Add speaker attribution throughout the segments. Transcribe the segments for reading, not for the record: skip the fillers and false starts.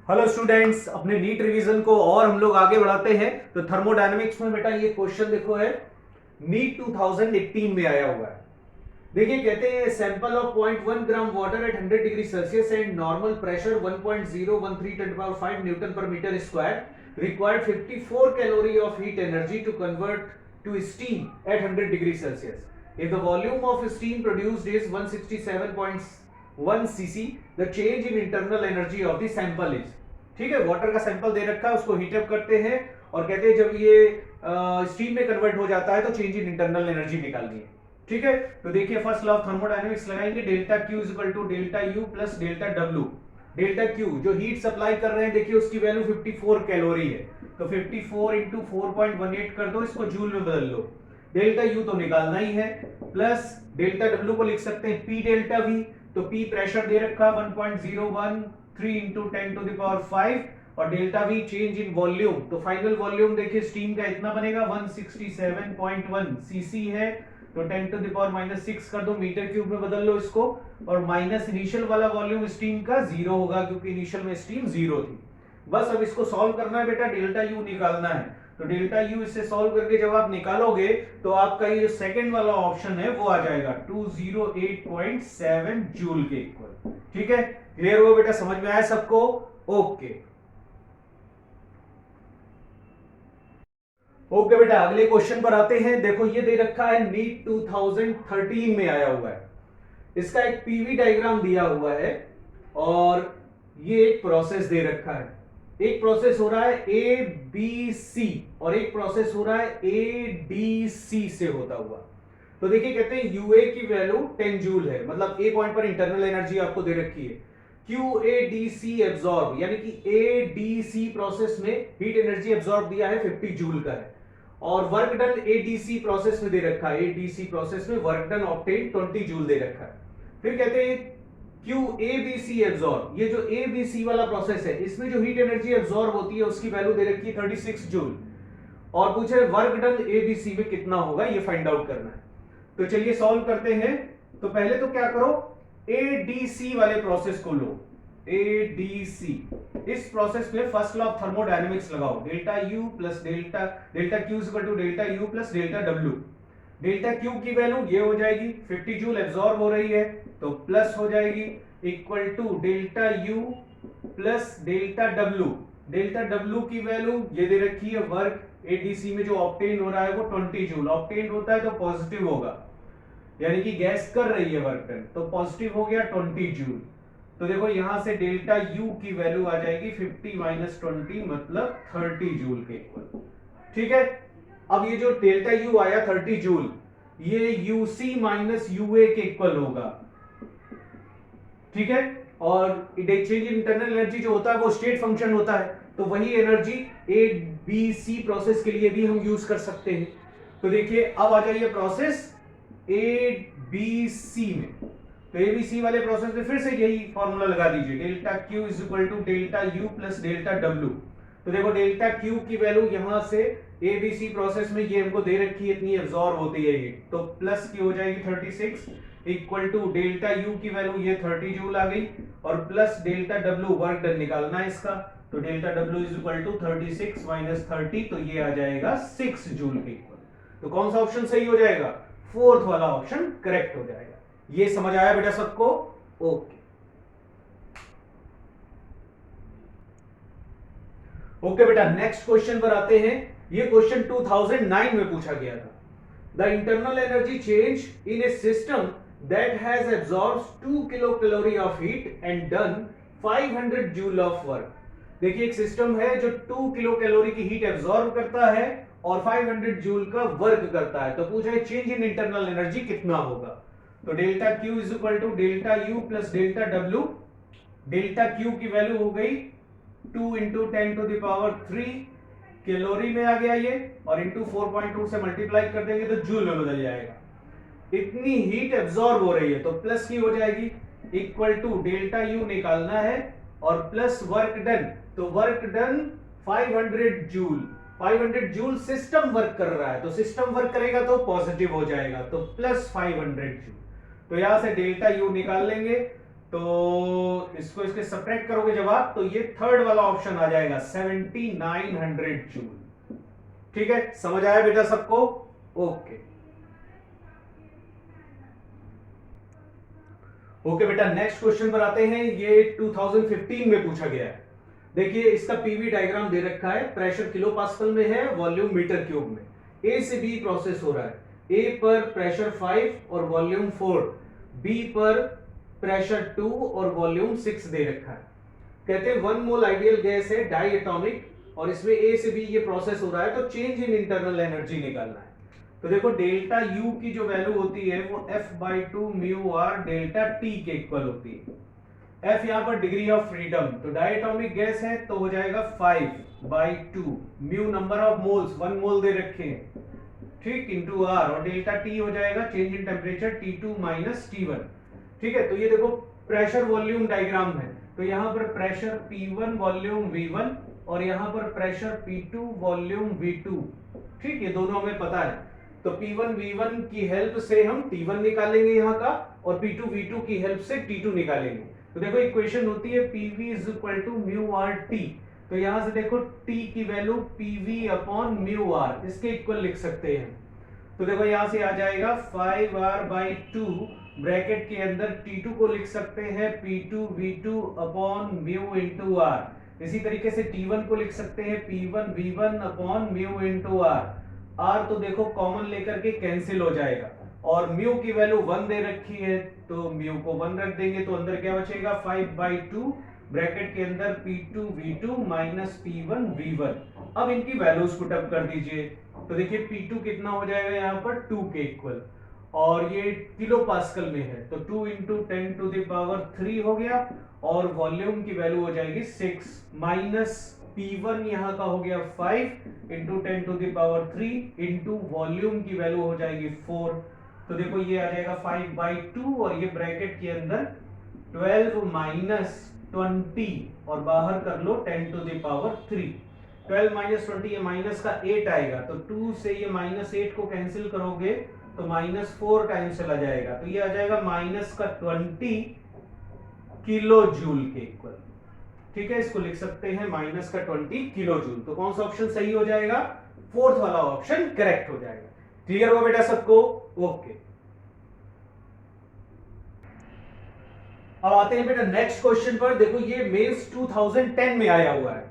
Speaker 1: Hello students, अपने NEET revision को और हम लोग आगे बढ़ाते हैं। तो थर्मोडायनेमिक्स में बेटा ये क्वेश्चन देखो है, नीट 2018 में आया हुआ है। देखिए कहते हैं sample of 0.1 gram water at 100 degree Celsius and normal pressure 1.013 10 power 5 newton per metre square required 54 calorie of heat energy to convert to steam at 100 degree Celsius. If the volume of steam produced is 167.1 cc, the change in internal energy of the sample is. ठीक है, water का sample दे रखा है, उसको heat up करते हैं और कहते हैं जब ये स्टीम में कन्वर्ट हो जाता है तो चेंज इन इंटरनल एनर्जी निकालनी है। ठीक है, तो देखिए फर्स्ट लॉ ऑफ थर्मोडायनेमिक्स लगाएंगे, delta Q is equal to delta U plus delta W. Delta Q जो हीट सप्लाई कर रहे हैं, देखिए उसकी वैल्यू 54 कैलोरी है, तो 54 इंटू 4.18 कर दो, इसको जूल में बदल लो। डेल्टा यू तो निकालना ही है, प्लस डेल्टा डब्ल्यू को लिख सकते हैं पी डेल्टा वी। तो पी प्रेशर दे रखा 1.013 इंटू 10 टू द पावर 5 और delta we change in volume. तो फाइनल वॉल्यूम देखिए स्टीम का इतना बनेगा 167.1 सीसी है, तो 10 टू द पावर -6 कर दो, मीटर क्यूब में बदल लो इसको, और माइनस इनिशियल वाला वॉल्यूम स्टीम का 0 होगा क्योंकि इनिशियल में स्टीम 0 थी। बस अब इसको सॉल्व करना है बेटा, डेल्टा यू निकालना है। तो डेल्टा यू इससे सॉल्व करके जब आप निकालोगे तो आपका ये सेकंड वाला ऑप्शन है वो आ जाएगा 208.7 जूल के इक्वल। ठीक है, क्लियर हुआ बेटा, समझ में आया सबको? ओके ओके बेटा, अगले क्वेश्चन पर आते हैं। देखो ये दे रखा है, नीट 2013 में आया हुआ है। इसका एक पीवी डायग्राम दिया हुआ है और ये एक प्रोसेस दे रखा है। एक प्रोसेस हो रहा है ए बी सी और एक प्रोसेस हो रहा है ए डी सी से होता हुआ। तो देखिए कहते हैं यूए की वैल्यू 10 जूल है, मतलब ए पॉइंट पर इंटरनल एनर्जी आपको दे रखी है। Q A D C absorb, यानी कि ए डी सी प्रोसेस में हीट एनर्जी एब्जॉर्ब दिया है 50 जूल का है, और वर्क डन एडीसी प्रोसेस में दे रखा है, एडीसी प्रोसेस में वर्क डन ऑब्टेन 20 जूल दे रखा है। फिर कहते हैं Q A B C absorb, ये जो ए बी सी वाला प्रोसेस है इसमें जो हीट एनर्जी एब्जॉर्ब होती है उसकी वैल्यू दे रखी है 36 जूल, और पूछे work done A B C में कितना होगा ये फाइंड आउट करना है। तो चलिए सॉल्व करते हैं। तो पहले तो क्या करो, एडीसी वाले प्रोसेस को लो, एडीसी। इस प्रोसेस में फर्स्ट लॉ ऑफ थर्मोडायनेमिक्स लगाओ, delta U plus delta Q is equal to delta U plus delta W. Delta Q की वैल्यू ये हो जाएगी, 50 जूल एब्जॉर्ब हो रही है तो प्लस हो जाएगी, equal to delta U plus delta W. Delta W की वैल्यू ये दे रखी है, वर्क एडीसी में जो ऑब्टेन हो रहा है वो 20 जूल ऑब्टेन होता है तो पॉजिटिव होगा, यानी कि गैस कर रही है वर्क डन, तो पॉजिटिव हो गया 20 जूल। तो देखो यहां से डेल्टा यू की वैल्यू आ जाएगी 50 माइनस 20 मतलब 30 जूल के इक्वल। ठीक है, अब ये जो डेल्टा यू आया 30 जूल, ये यूसी माइनस यूए के इक्वल होगा। ठीक है, और चेंज इन इंटरनल एनर्जी जो होता है वो स्टेट फंक्शन होता है, तो वही energy A B C process के लिए भी हम यूज कर सकते हैं। तो देखिए अब आ जाइए प्रोसेस ए बी सी में। तो एबीसी वाले प्रोसेस में फिर से यही फॉर्मूला लगा दीजिए, delta Q is equal to delta U plus delta W. तो देखो डेल्टा क्यू की वैल्यू यहां से एबीसी प्रोसेस में ये हमको दे रखी है, इतनी एब्जॉर्ब होती है ये, तो प्लस की हो जाएगी 36 इक्वल टू डेल्टा यू की वैल्यू ये 30 जूल आ गई, और plus delta W work done निकालना है इसका। तो delta W is equal to 36 minus 30, तो ये आ जाएगा 6 जूल के इक्वल। तो कौन सा ऑप्शन सही हो जाएगा? फोर्थ वाला ऑप्शन करेक्ट हो जाएगा। ये समझ आया बेटा सबको? ओके ओके बेटा, नेक्स्ट क्वेश्चन पर आते हैं। ये क्वेश्चन 2009 में पूछा गया था। The internal energy change in A system that has absorbed 2 kilo calorie of heat and done 500 joule of work. देखिए एक सिस्टम है जो 2 किलो कैलोरी की हीट एब्जॉर्ब करता है और 500 जूल का वर्क करता है, तो पूछा है चेंज इन इंटरनल एनर्जी कितना होगा। तो delta Q is equal to delta U plus delta W. Delta Q की वैल्यू हो गई 2 into 10 to the power 3 calorie में आ गया ये, और इंटू 4.2 से मल्टीप्लाई कर देंगे तो जूल में बदल जाएगा। इतनी हीट एब्जॉर्ब हो रही है तो प्लस की हो जाएगी, इक्वल टू डेल्टा यू निकालना है और प्लस वर्क डन। तो work done 500 joule, 500 joule system work कर रहा है, तो सिस्टम वर्क करेगा तो पॉजिटिव हो जाएगा, तो प्लस 500 जूल। तो यहां से डेल्टा यू निकाल लेंगे, तो इसको इसके सब्ट्रैक्ट करोगे जवाब, तो ये थर्ड वाला ऑप्शन आ जाएगा 7900 जूल। ठीक है, समझ आया बेटा सबको? ओके ओके बेटा, नेक्स्ट क्वेश्चन पर आते हैं। ये 2015 में पूछा गया है। देखिए इसका पीवी डायग्राम दे रखा है, प्रेशर किलो पास्कल में है, वॉल्यूम मीटर क्यूब में। ए से बी प्रोसेस हो रहा है। ए पर प्रेशर 5 और वॉल्यूम 4, बी पर प्रेशर 2 और वॉल्यूम 6 दे रखा है। कहते हैं 1 मोल आइडियल गैस है, डाई एटॉमिक, और इसमें ए से बी ये प्रोसेस हो रहा है, तो चेंज इन इंटरनल एनर्जी निकालना है। तो देखो डेल्टा यू की जो वैल्यू होती है वो F/2 mu R delta T के इक्वल होती है। F यहां पर डिग्री ऑफ फ्रीडम, तो डायटोमिक गैस है तो हो जाएगा 5/2, म्यू नंबर ऑफ मोल्स 1 मोल दे रखे हैं, ठीक, इंटू आर, और डेल्टा टी हो जाएगा change in temperature T2 minus T1। ठीक है, तो ये देखो प्रेशर वॉल्यूम डायग्राम है, तो यहां पर प्रेशर P1 वॉल्यूम V1 और यहां पर प्रेशर P2 वॉल्यूम V2। ठीक, ये दोनों हमें पता है, तो P1 V1 की हेल्प से हम T1 निकालेंगे यहाँ का, और P2 V2 की हेल्प से T2 निकालेंगे। तो देखो इक्वेशन होती है PV is equal to mu R T, तो यहां से देखो T की वैल्यू PV अपॉन म्यू आर, इसके इक्वल लिख सकते हैं। तो देखो यहां से आ जाएगा 5R/2, ब्रैकेट के अंदर T2 को लिख सकते हैं P2 V2 upon mu into are. इसी तरीके से T1 को लिख सकते हैं P1 V1 upon mu into R. R तो देखो कॉमन लेकर के कैंसिल हो जाएगा, और म्यू की वैल्यू 1 दे रखी है तो म्यू को 1 रख देंगे, तो अंदर क्या बचेगा 5/2, ब्रैकेट के अंदर P2 V2 minus P1 V1। अब इनकी वैल्यूज पुट अप कर दीजिए, तो देखिए P2 कितना हो जाएगा यहाँ पर 2 के इक्वल, और ये किलो पास्कल में है तो 2 इंटू 10 टू द पावर 3 हो गया, और वॉल्यूम की वैल्यू हो जाएगी 6, माइनस P1 यहाँ का हो गया 5 into 10 to the power 3 into volume की वैल्यू हो जाएगी 4। तो देखो ये आ जाएगा 5/2, और ये ब्रैकेट के अंदर 12 माइनस 20 और बाहर कर लो 10 टू द पावर 3। 12 माइनस 20, ये माइनस का 8 आएगा, तो 2 से ये माइनस 8 को कैंसिल करोगे तो माइनस 4 टाइम्स चला जाएगा, तो ये आ जाएगा माइनस का 20 किलो जूल के इक्वल। ठीक है, इसको लिख सकते हैं माइनस का 20 किलो जूल। तो कौन सा ऑप्शन सही हो जाएगा? फोर्थ वाला ऑप्शन करेक्ट हो जाएगा। क्लियर हुआ बेटा सबको? ओके, अब आते हैं बेटा नेक्स्ट क्वेश्चन पर। देखो ये मेंस 2010 में आया हुआ है,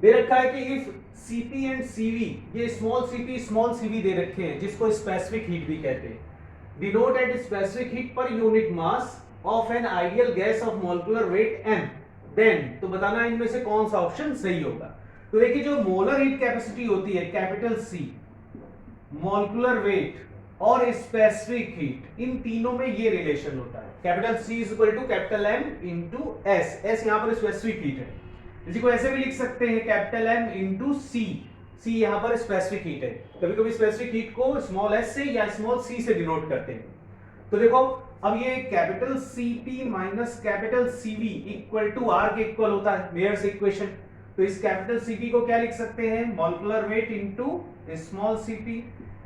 Speaker 1: दे रखा है कि इफ Cp एंड Cv, ये स्मॉल cp स्मॉल cv दे रखे हैं, जिसको स्पेसिफिक हीट भी कहते हैं, denote at specific heat per unit mass of an ideal gas of molecular weight m, then तो बताना इनमें से कौन सा ऑप्शन सही होगा। तो देखिए जो मोलर हीट कैपेसिटी होती है कैपिटल C, मॉलिक्यूलर वेट और स्पेसिफिक हीट, इन तीनों में ये रिलेशन होता है, capital C is equal to capital M into S। S यहां पर स्पेसिफिक हीट है, इसी को ऐसे भी लिख सकते हैं capital M into C, C यहां पर स्पेसिफिक हीट है। कभी कभी स्पेसिफिक हीट को स्मॉल s से या स्मॉल c से डिनोट करते हैं। तो देखो अब ये capital Cp minus capital Cv equal to R के इक्वल होता है, मेयर्स इक्वेशन। तो इस कैपिटल Cp को क्या लिख सकते हैं? Molecular weight into small cp,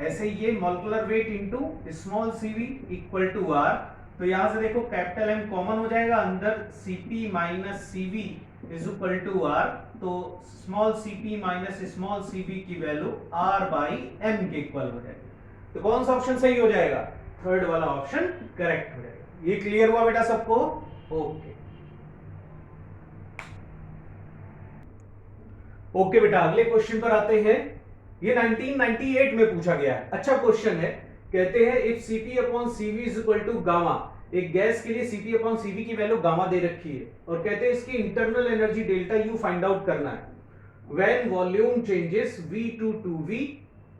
Speaker 1: ऐसे ये molecular weight into small cv equal to R। तो यहां से देखो कैपिटल M कॉमन हो जाएगा, अंदर Cp minus Cv is equal to R, तो small cp minus small cv की वैल्यू R/m के इक्वल हो जाएगी। तो कौन सा ऑप्शन सही हो जाएगा? थर्ड वाला ऑप्शन करेक्ट हो जाएगा। ये क्लियर हुआ बेटा सबको? ओके ओके बेटा, अगले क्वेश्चन पर आते हैं। ये 1998 में पूछा गया है, अच्छा क्वेश्चन है। कहते हैं if Cp upon Cv is equal to gamma, एक गैस के लिए Cp अपॉन Cv की वैल्यू गामा दे रखी है, और कहते हैं इसकी internal energy delta U find out करना है when volume changes V to 2V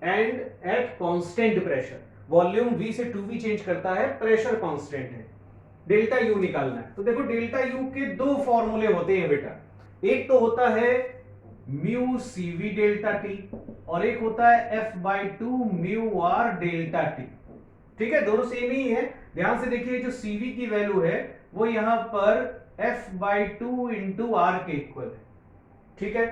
Speaker 1: and at constant pressure. Volume V से 2V चेंज करता है, प्रेशर कांस्टेंट है, डेल्टा U निकालना है। तो देखो डेल्टा U के दो फॉर्मूले होते हैं बेटा, एक तो होता है म्यू Cv डेल्टा T और एक होता है F/2 mu R delta T। ठीक है, दोनों सेम ही है। ध्यान से देखिए जो Cv की वैल्यू है वो यहां पर F/2 इंटू R के इक्वल है। ठीक है,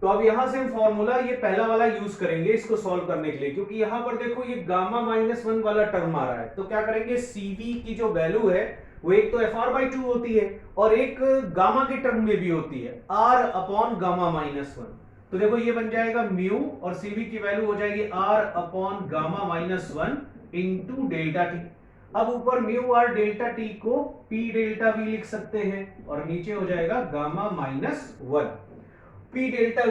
Speaker 1: तो अब यहां से हम फॉर्मूला ये पहला वाला यूज करेंगे इसको सॉल्व करने के लिए, क्योंकि यहां पर देखो ये गामा -1 वाला टर्म आ रहा है। तो क्या करेंगे, Cv की जो वैल्यू है वो एक तो FR/2 होती है और एक गामा के टर्म में भी होती है R अपॉन गामा माइनस 1। तो देखो ये बन जाएगा म्यू और CV की वैल्यू हो जाएगी R upon gamma minus 1 into delta T. अब ऊपर म्यू आर डेल्टा टी को P डेल्टा V लिख सकते हैं और नीचे हो जाएगा gamma minus 1। P delta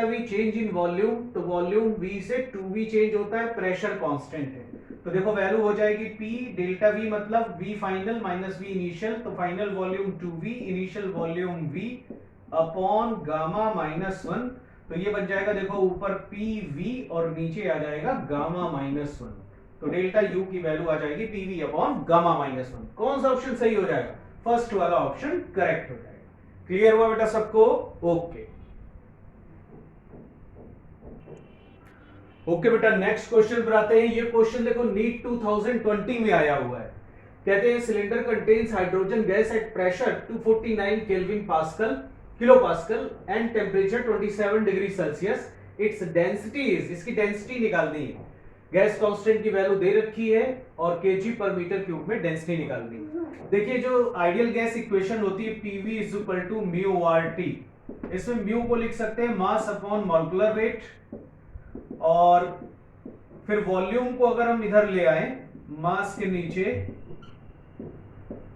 Speaker 1: V change in volume, तो वॉल्यूम V से 2V चेंज होता है, प्रेशर कांस्टेंट है। तो देखो वैल्यू हो जाएगी P डेल्टा V मतलब V final minus V initial, तो final volume 2V initial volume V upon gamma minus 1। तो ये बन जाएगा देखो ऊपर PV और नीचे आ जाएगा गामा माइनस 1। तो डेल्टा U की वैल्यू आ जाएगी PV अपॉन गामा माइनस 1। कौन सा ऑप्शन सही हो जाएगा? फर्स्ट वाला ऑप्शन करेक्ट हो जाएगा। क्लियर हुआ बेटा सबको? ओके ओके बेटा, नेक्स्ट क्वेश्चन पर आते हैं। ये क्वेश्चन देखो नीट 2020 में आया हुआ है। कहते हैं cylinder contains hydrogen gas at pressure 249 kelvin pascal kilo pascal and temperature 27 degree Celsius. Its density is, इसकी डेंसिटी निकालनी है। गैस कांस्टेंट की वैल्यू दे रखी है और केजी पर मीटर क्यूब में डेंसिटी निकालनी है। देखिए जो आइडियल गैस इक्वेशन होती है PV is equal to mu RT। इसमें म्यू को लिख सकते हैं मास अपॉन मॉलिक्यूलर वेट, और फिर वॉल्यूम को अगर हम इधर ले आए मास के नीचे,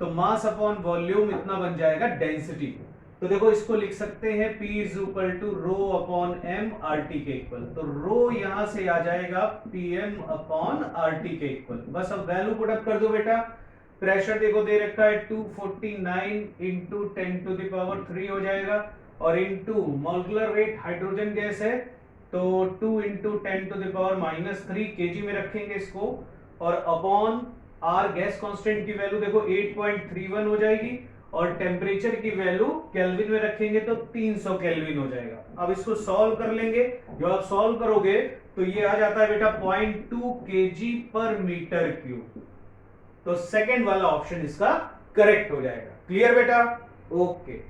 Speaker 1: तो मास अपॉन वॉल्यूम इतना बन जाएगा डेंसिटी। तो देखो इसको लिख सकते हैं P is equal to rho upon M RT के इक्वल। तो रो यहां से आ जाएगा PM अपॉन RT के इक्वल। बस अब वैल्यू पुट अप कर दो बेटा। प्रेशर देखो दे रखा है 249 इंटू 10 टू द पावर 3 हो जाएगा, और into molecular weight hydrogen gas है तो 2 into 10 to the power minus 3 kg में रखेंगे इसको, और अपॉन R गैस कांस्टेंट की वैल्यू देखो 8.31 हो जाएगी, और टेम्परेचर की वैल्यू केल्विन में रखेंगे तो 300 केल्विन हो जाएगा। अब इसको सॉल्व कर लेंगे। जब आप सॉल्व करोगे तो ये आ जाता है बेटा 0.2 केजी पर मीटर क्यूब। तो सेकंड वाला ऑप्शन इसका करेक्ट हो जाएगा। क्लियर बेटा? ओके